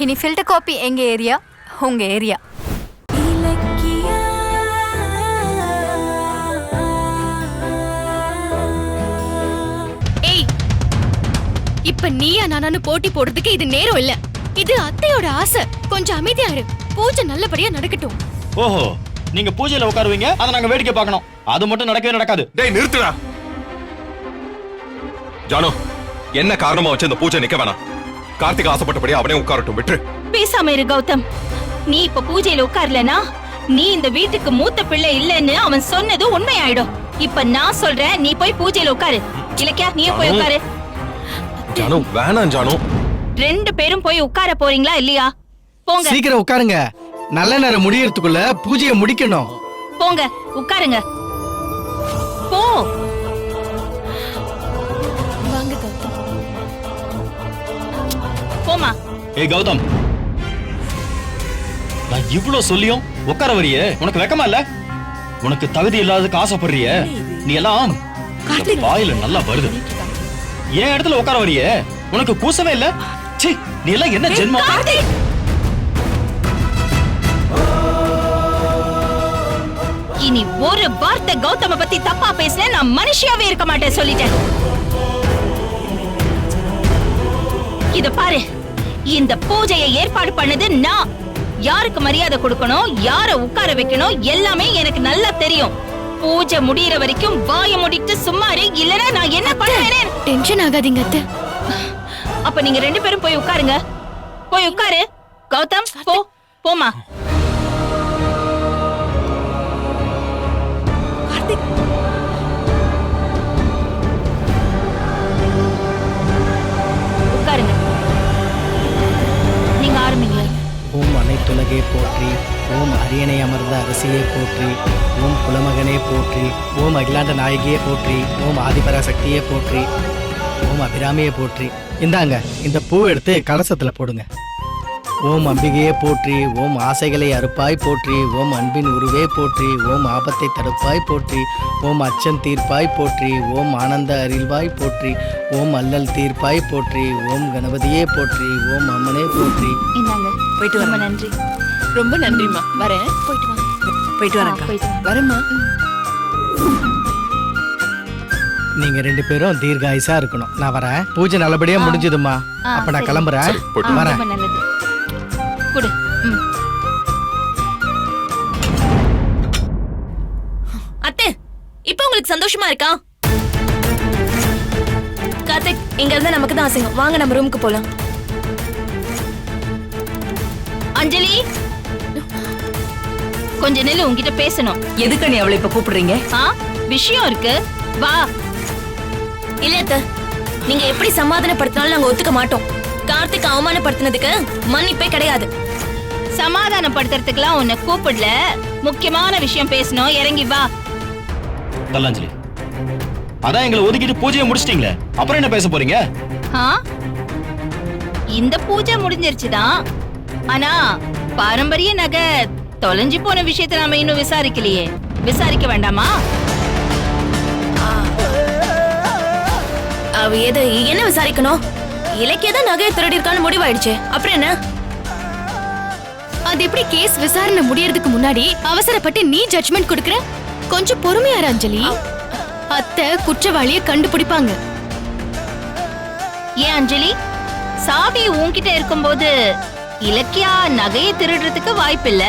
இனி filter coffee எங்க area, உங்க ஏரியா. ஏய், இப்ப நீயா நானானு போட்டி போடுறதுக்கு இது நேரம் இல்ல. இது அத்தையோட ஆசை. கொஞ்சம் அமைதியா இரு. பூஜை நல்லபடியா நடக்கட்டும். ஓஹோ, நீங்க பூஜையில உட்காருவீங்க, அதை நாங்க வேடிக்கை பார்க்கணும். அது மட்டும் நடக்கவே நடக்காது. டேய் நிறுத்துடா. ஜானு, என்ன காரணமா வச்சு இந்த பூஜை நிக்க வேணாம். கார்த்திக் ஆசைப்பட்டபடி அவனே உட்காரட்டும், விட்டு. பேசாம இரு கௌதம். நீ இப்ப பூஜையில உட்கார்லனா நீ இந்த வீட்டுக்கு மூத்த பிள்ளை இல்லன்னு அவன் சொன்னது உண்மையாயிடும். இப்ப நான் சொல்றேன், நீ போய் பூஜையில உட்காரு. இலக்கியா, நீ போய் உட்காரு. ஜானு, வேணாம் ஜானு. 2 பேரும் போய் உட்கார போறீங்களா இல்லையா? போங்க. சீக்கிரம் உட்காருங்க. நல்ல நேரம் முடியறதுக்குள்ள பூஜையை முடிக்கணும். போங்க, உட்காருங்க. போ. வாங்க கௌதம். போமா. ஏய் கௌதம், நான் இவ்வளவு சொல்லியும் உட்கார வரியே, உனக்கு வெக்கமா இல்ல? உனக்கு தகுதி இல்லாததுக்கு ஆசைப்படுறிய? நீ எல்லாம் வாயில நல்லா வருது. என் இடத்துல உட்கார வரியே, உனக்கு கூசவே இல்ல? சீ, நீ எல்லாம் என்ன ஜென்மம்? இனி ஒரு வார்த்தை கௌதம பத்தி தப்பா பேசின நான் மனுஷியாவே இருக்க மாட்டேன் சொல்லிட்டேன். இத பாரு, இந்த பூஜையை ஏற்பாடு பண்ணது நான். யாருக்கு மரியாதை கொடுக்கணும், யார உட்கார வைக்கணும் எல்லாமே எனக்கு நல்லா தெரியும். பூஜை முடியற வரைக்கும் வாய முடிட்டு சும்மா இரு, இல்லனா நான் என்ன பண்ணுவேன்? டென்ஷன் ஆகாதீங்க அத்தை. அப்ப நீங்க 2 பேரும் போய் உட்காருங்க. போய் உட்காரு. கௌதம், போ. போமா. உட்காருங்க. நீங்க ஆரம்பிங்க. ஓம் அனைத்துலகே போற்றி, ஓம் அரியணை அமர்ந்த அரசியே போற்றி, ஓம் குலமகனே போற்றி, ஓம் அகிலாண்ட நாயகியே போற்றி, ஓம் ஆதிபராசக்தியே போற்றி, ஓம் அபிராமியே போற்றி. இந்தாங்க, இந்த பூ எடுத்து கலசத்துல போடுங்க. ஓம் அம்பிகையே போற்றி, ஓம் ஆசைகளை அறுப்பாய் போற்றி, ஓம் அன்பின் உருவே போற்றி, ஓம் ஆபத்தை தடுப்பாய் போற்றி, ஓம் அச்சம் தீர்ப்பாய் போற்றி, ஓம் ஆனந்த அருள்வாய் போற்றி, ஓம் அல்லல் தீர்ப்பாய் போற்றி, ஓம் கணபதியே போற்றி, ஓம் அம்மனே போற்றி. இந்தாங்க. போயிட்டு ரொம்ப வரேன். நன்றி. ரொம்ப நன்றிமா. வரேன். போயிட்டு வாங்க. போயிட்டு வரேன். போயிட்டு வாங்க. வரேம்மா. நீங்க 2 பேரும் தீர்காயுசா இருக்கணும். நான் வரேன். பூஜை நல்லபடியா முடிஞ்சதுமா. அப்ப நான் சரி. கிளம்புறேன். வரேன். ரொம்ப நல்லது. குடு. அத்தை, இப்போ உங்களுக்கு சந்தோஷமா இருக்கா? கார்த்திக், இங்க இருந்தா நமக்கு தான் அசிங்கம். வாங்க நம்ம ரூமுக்கு போலாம். அஞ்சலி, கொஞ்ச நேரம் உன்கிட்ட பேசணும். எதுக்கு நீ அவளை இப்ப கூப்பிடுறீங்க? விஷயம் இருக்கு, வா. இல்ல அத்தை, நீங்க எப்படி சமாதானப்படுத்தினாலும் நாங்க ஒத்துக்க மாட்டோம். கார்த்திக் அவமானப்படுத்தினதுக்கு மன்னிப்பே கிடையாது. சமாதானப்படுத்துறதுக்குலாம் உன்னை கூப்பிடல. முக்கியமான விஷயம் பேசணும். இறங்கி வா. தல்லாஞ்சலி, அதான் எங்களை ஒதுக்கிட்டு பூஜையை முடிச்சிட்டீங்களே, அப்புறம் என்ன பேச போறீங்க? இந்த பூஜை முடிஞ்சிருச்சுதான். ஆனா பாரம்பரிய நகை தொலைஞ்சு போன விஷயத்தை நாம இன்னும் விசாரிக்கலையே. விசாரிக்க வேண்டாமா? அவ என்ன விசாரிக்கணும்? இலக்கிய தான் நகையை திருடி இருக்கான்னு முடிவாயிடுச்சு. அப்புறம் என்ன? அது எப்படி கேஸ் விசாரணை முடியறதுக்கு முன்னாடி அவசரப்பட்டு நீ ஜட்ஜ்மெண்ட் கொடுக்கற? கொஞ்சம் பொறுமையா இரு அஞ்சலி. அத்தை குற்றவாளியை கண்டுபிடிப்பாங்க. ஏன் அஞ்சலி, சாவி உன்கிட்ட இருக்கும்போது இலக்கியா நகையை திருடுறதுக்கு வாய்ப்பில்ல.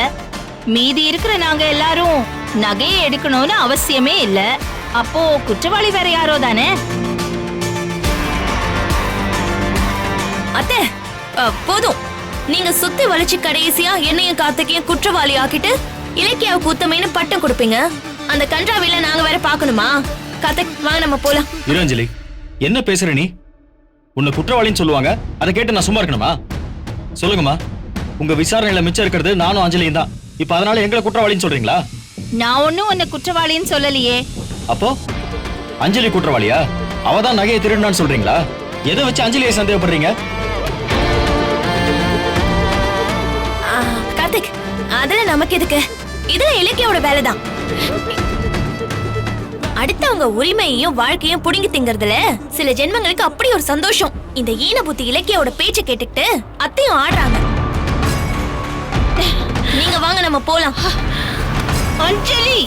மீதி இருக்கிற நாங்க எல்லாரும் நகையை எடுக்கணும்னு அவசியமே இல்ல. அப்போ குற்றவாளி வேற யாரோ தானே? அத்தை, போதும். நீங்க சுத்தி வளைச்சு கடைசியா என்னையும் கார்த்திகையும் குற்றவாளி ஆக்கிட்டு இலக்கியாவுக்கு உத்தமைன்னு பட்டம் கொடுப்பீங்க. அந்த கன்றாவில நாங்க வேற பாக்கணுமா? கார்த்திக், வாங்க நம்ம போலாம். இரஞ்சலி, என்ன பேசுற நீ? உன்னை குற்றவாளின்னு சொல்லுவாங்க, அதை கேட்டு நான் சும்மா இருக்கணுமா? சொல்லுங்கம்மா, உங்க விசாரணையில மிச்சம் இருக்கிறது நானும் அஞ்சலியும் தான். இப்ப அதனால எங்களை குற்றவாளின்னு சொல்றீங்களா? நான் ஒன்னும் உன்னை குற்றவாளின்னு சொல்லலையே. அப்போ அஞ்சலி குற்றவாளியா? அவதான் நகையை திருடினான்னு சொல்றீங்களா? எதை வச்சு அஞ்சலியை சந்தேகப்படுறீங்க? கார்த்திக், அதுல நமக்கு எதுக்கு? இதுல இலக்கியோட வேலைதான். அடுத்தவங்க உரிமையையும் வாழ்க்கையும் புடுங்கி திங்கறதுல சில ஜென்மங்களுக்கு அப்படி ஒரு சந்தோஷம். இந்த ஈன புத்தி இலக்கியோட பேச்சை கேட்டுக்கிட்டு அத்தையும் ஆடுறாங்க. நீங்க வாங்க நம்ம போலாம். அஞ்சலி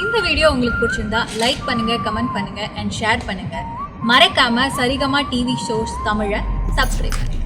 இந்த வீடியோ உங்களுக்கு பிடிச்சிருந்தா லைக் பண்ணுங்க, கமெண்ட் பண்ணுங்க அண்ட் ஷேர் பண்ணுங்க. மறக்காம சரிகமா டிவி ஷோஸ் தமிழை சப்ஸ்கிரைப் பண்ணுங்க.